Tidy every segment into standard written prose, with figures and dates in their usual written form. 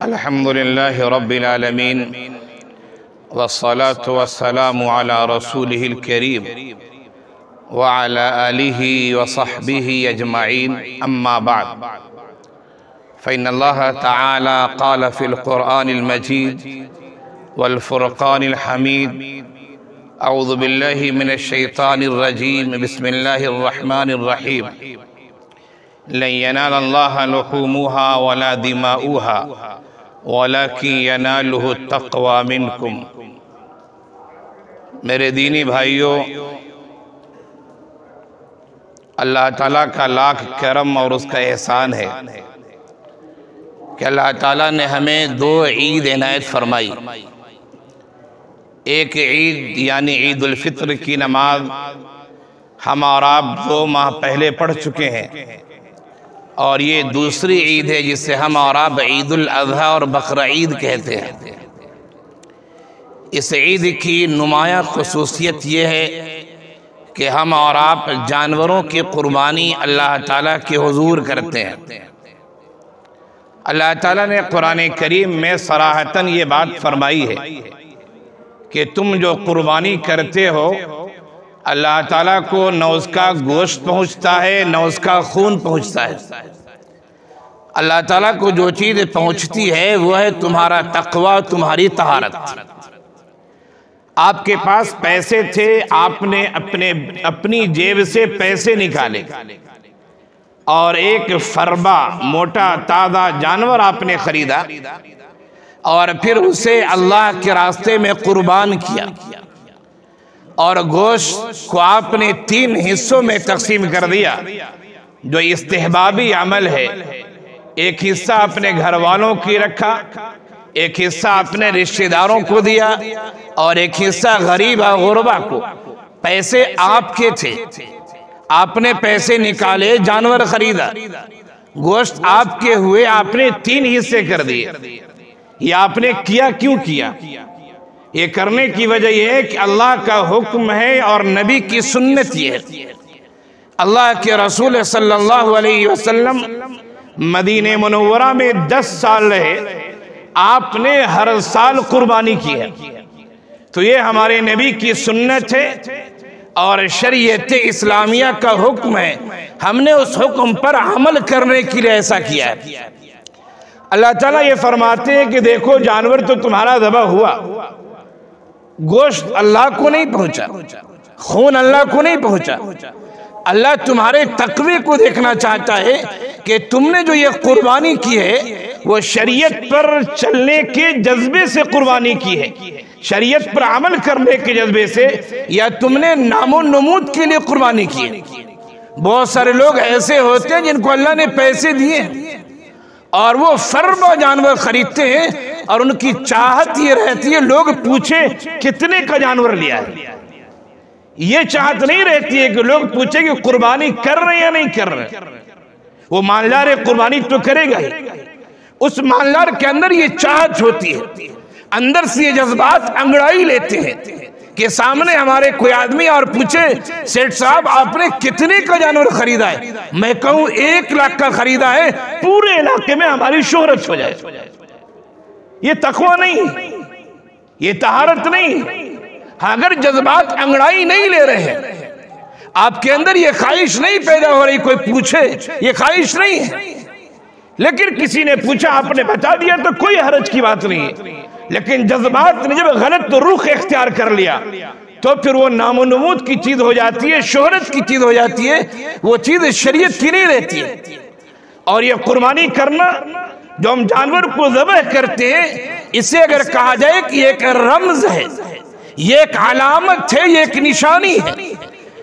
अल्हम्दुलिल्लाहि रब्बिल आलमीन वस्सलातु वस्सलामु अला रसूलिहिल करीम व अला आलिहि व सहबिहि अजमाइन अम्मा बाद फ़इन्नल्लाह तआला क़ाल फ़िल क़ुरआनिल मजीद वल फ़ुरक़ानिल हमीद अऊज़ु बिल्लाहि मिनश शैतानिर रजीम बिस्मिल्लाहिर रहमानिर रहीम लन यनालल्लाह लुहूमुहा वला दिमाउहा वलाकिन यनालुहु तक़वा मिनकुम। मेरे दीनी भाइयों, अल्लाह ताला का लाख करम और उसका एहसान है कि अल्लाह ताला ने हमें दो ईद इनायत फरमाई। एक ईद यानी ईद उल फित्र की नमाज हम और आप 2 माह पहले पढ़ चुके हैं, और ये दूसरी ईद है जिसे हम और आप ईद उल अज़हा और बकरा ईद कहते हैं। इस ईद की नुमायाँ खुसूसियत ये है कि हम और आप जानवरों की कुर्बानी अल्लाह ताला के हुजूर करते हैं। अल्लाह ताला ने कुरान करीम में सराहतन ये बात फरमाई है कि तुम जो कुर्बानी करते हो अल्लाह ताला को न उसका गोश्त पहुँचता है न उसका खून पहुँचता है। अल्लाह ताला को जो चीज़ पहुँचती है वो है तुम्हारा तक़वा, तुम्हारी तहारत। आपके पास पैसे थे, आपने अपनी जेब से पैसे निकाले और एक फरबा मोटा ताज़ा जानवर आपने खरीदा और फिर उसे अल्लाह के रास्ते में कुर्बान किया, और गोश्त को आपने 3 हिस्सों में तकसीम कर दिया जो इस्तेहबाबी अमल है। एक हिस्सा अपने घर वालों की रखा, एक हिस्सा अपने रिश्तेदारों को दिया और एक हिस्सा गरीब और गुरबा को। पैसे आपके थे, आपने पैसे निकाले, जानवर खरीदा, गोश्त आपके हुए, आपने 3 हिस्से कर दिए। ये आपने किया क्यों किया? ये करने की वजह यह है कि अल्लाह का हुक्म है और नबी की सुन्नत ये है। अल्लाह के रसूल सल्लल्लाहु अलैहि वसल्लम मदीने मुनव्वरा में 10 साल रहे, आपने हर साल कुर्बानी की है। तो ये हमारे नबी की सुन्नत है और शरीयत इस्लामिया का हुक्म है। हमने उस हुक्म पर अमल करने के लिए ऐसा किया है। अल्लाह ताला ये फरमाते हैं कि देखो जानवर तो तुम्हारा ज़बह हुआ, गोश्त अल्लाह को नहीं पहुंचा, खून अल्लाह को नहीं पहुंचा। अल्लाह तुम्हारे तकवे को देखना चाहता है कि तुमने जो ये कुर्बानी की है वो शरीयत पर चलने के जज्बे से कुर्बानी की है, शरीयत पर अमल करने के जज्बे से, या तुमने नामो नमूद के लिए कुर्बानी की है। बहुत सारे लोग ऐसे होते हैं जिनको अल्लाह ने पैसे दिए और वो फरबा जानवर खरीदते हैं और उनकी चाहत ये रहती है लोग पूछे कितने का जानवर लिया है। ये चाहत नहीं रहती है कि लोग पूछे कि कुर्बानी कर रहे या नहीं कर रहे। वो मालदार है, कुर्बानी तो करेगा ही। उस मालदार के अंदर ये चाहत होती है, अंदर से ये जज्बात अंगड़ाई लेते हैं कि सामने हमारे कोई आदमी और पूछे सेठ साहब आपने कितने का जानवर खरीदा है, मैं कहूं 1 लाख का खरीदा है, पूरे इलाके में हमारी शोहरत हो जाए। ये तकवा नहीं, ये तहारत नहीं। अगर जज्बात अंगड़ाई नहीं ले रहे हैं, आपके अंदर ये ख्वाहिश नहीं पैदा हो रही कोई पूछे, ये ख्वाहिश नहीं है, लेकिन किसी ने पूछा आपने बता दिया तो कोई हरज की बात नहीं है। लेकिन जज्बात ने जब गलत रुख इख्तियार कर लिया तो फिर वो नामो नमूद की चीज हो जाती है, शोहरत की चीज हो जाती है, वो चीज शरीयत की नहीं रहती है। और ये कुर्बानी करना जो हम जानवर को ज़बह करते हैं, इसे अगर कहा जाए कि एक रमज है, ये एक अलामत है, ये एक निशानी है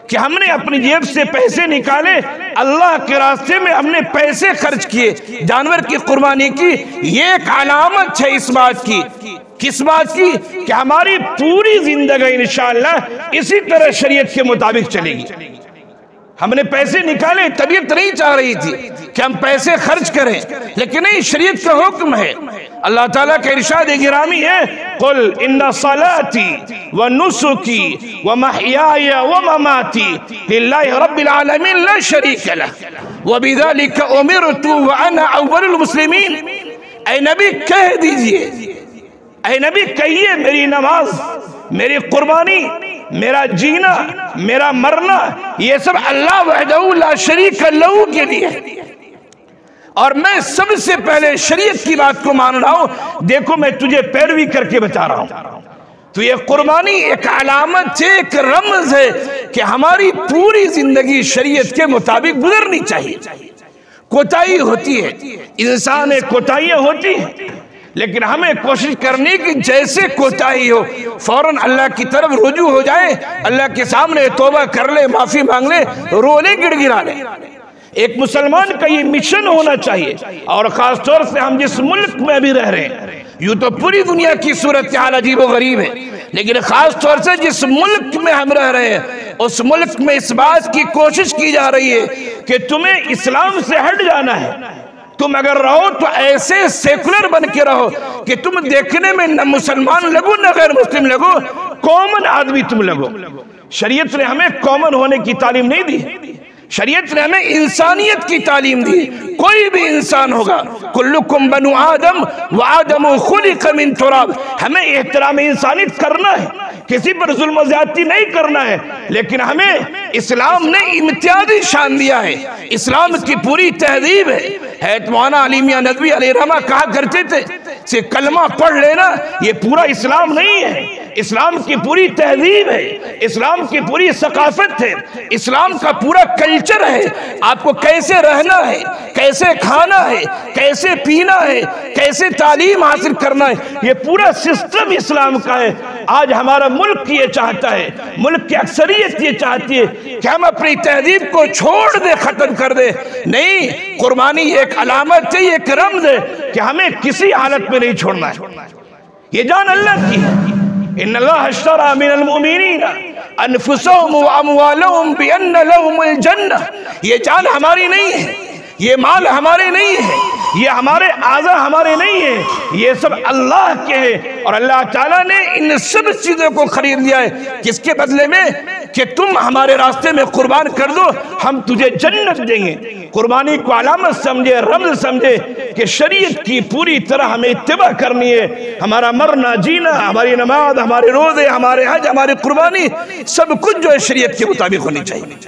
कि हमने अपनी जेब से पैसे निकाले, अल्लाह के रास्ते में हमने पैसे खर्च किए, जानवर की कुर्बानी की। ये एक अलामत है इस बात की, किस बात की? कि हमारी पूरी जिंदगी इंशाअल्लाह इसी तरह शरीयत के मुताबिक चलेगी। हमने पैसे निकाले, तबीयत नहीं चाह रही थी कि हम पैसे खर्च करें, लेकिन नहीं, शरीयत का हुक्म है। अल्लाह ताला का इरशाद गिरामी है, कुल इन्ना सलाती व नुसुकी व महयाय व ममाती लिल्लाहि रब्बिल आलमीन ला शरीक लह व बिज़ालिका उमिरतु व अना अव्वलुल मुस्लिमीन। ऐ नबी कह दीजिए, ऐ नबी कहिए मेरी नमाज, मेरी कुर्बानी, मेरा जीना, मेरा मरना, ये सब अल्लाह वहदहू ला शरीक लहू के लिए है। और मैं सबसे पहले शरीयत की बात को मान रहा हूं। देखो मैं तुझे पैरवी करके बता रहा हूं। तो ये कुर्बानी एक अलामत है, एक रमज है कि हमारी पूरी जिंदगी शरीयत के मुताबिक गुजरनी चाहिए। कोताही होती है, इंसान एक कोताहियां होती है, लेकिन हमें कोशिश करनी कि जैसे कोताही हो फौरन अल्लाह की तरफ रुजू हो जाए, अल्लाह के सामने तौबा कर ले, माफी मांग ले, रोले गिड़गिड़ा ले। एक मुसलमान का ये मिशन होना चाहिए। और खास तौर से हम जिस मुल्क में अभी रह रहे हैं, यूं तो पूरी दुनिया की सूरत हाल अजीब व गरीब है, लेकिन खास तौर से जिस मुल्क में हम रह रहे हैं उस मुल्क में इस बात की कोशिश की जा रही है कि तुम्हें इस्लाम से हट जाना है। तुम अगर रहो तो ऐसे सेकुलर बन के रहो कि तुम देखने में न मुसलमान लगो न गैर मुस्लिम लगो, कॉमन आदमी तुम लगो। शरीयत ने हमें कॉमन होने की तालीम नहीं दी, शरीयत ने हमें इंसानियत की तालीम दी। कोई भी इंसान होगा, कुल्लुकुम बनु आदम व आदम खुलिक मिन तुराब। हमें एहतराम इंसानियत करना है, किसी पर जुल्म ज्यादती नहीं करना है, लेकिन हमें इस्लाम ने इम्तियाजी शान दिया है। इस्लाम की पूरी तहजीब है। मौलाना अली मियां नदवी अलैहिर्रहमा कहा करते थे से कलमा पढ़ लेना ये पूरा इस्लाम नहीं है, इस्लाम की पूरी तहजीब है, इस्लाम की पूरी सकाफत है, इस्लाम का पूरा कल्चर है। आपको कैसे रहना है, कैसे खाना है, कैसे पीना है, कैसे तालीम हासिल करना है, ये पूरा सिस्टम इस्लाम का है। आज हमारा मुल्क ये चाहता है, मुल्क की अक्सरियत ये चाहती है कि हम अपनी तहजीब को छोड़ दे, खत्म कर दे। नहीं, कुर्बानी एक अलामत है, एक रमज है कि हमें किसी हालत में नहीं छोड़ना है। ये जान अल्लाह की है। इन्नल्लाह अश्तरा मिनल मुमिनीना अनफुसहुम व अमवालहुम बिअन्न लहुमुल जन्नह। ये जान हमारी नहीं है, ये माल हमारे नहीं है, ये हमारे आज़ा हमारे नहीं है, ये सब अल्लाह के हैं। और अल्लाह ताला ने इन सब चीज़ों को खरीद लिया है, किसके बदले में? कि तुम हमारे रास्ते में कुर्बान कर दो, हम तुझे जन्नत देंगे। कुर्बानी को अलामत समझे, रमज समझे कि शरीयत की पूरी तरह हमें इत्तिबा करनी है। हमारा मरना जीना, हमारी नमाज, हमारे रोजे, हमारे हज, हमारी कुर्बानी, सब कुछ जो है शरीयत के मुताबिक होनी चाहिए।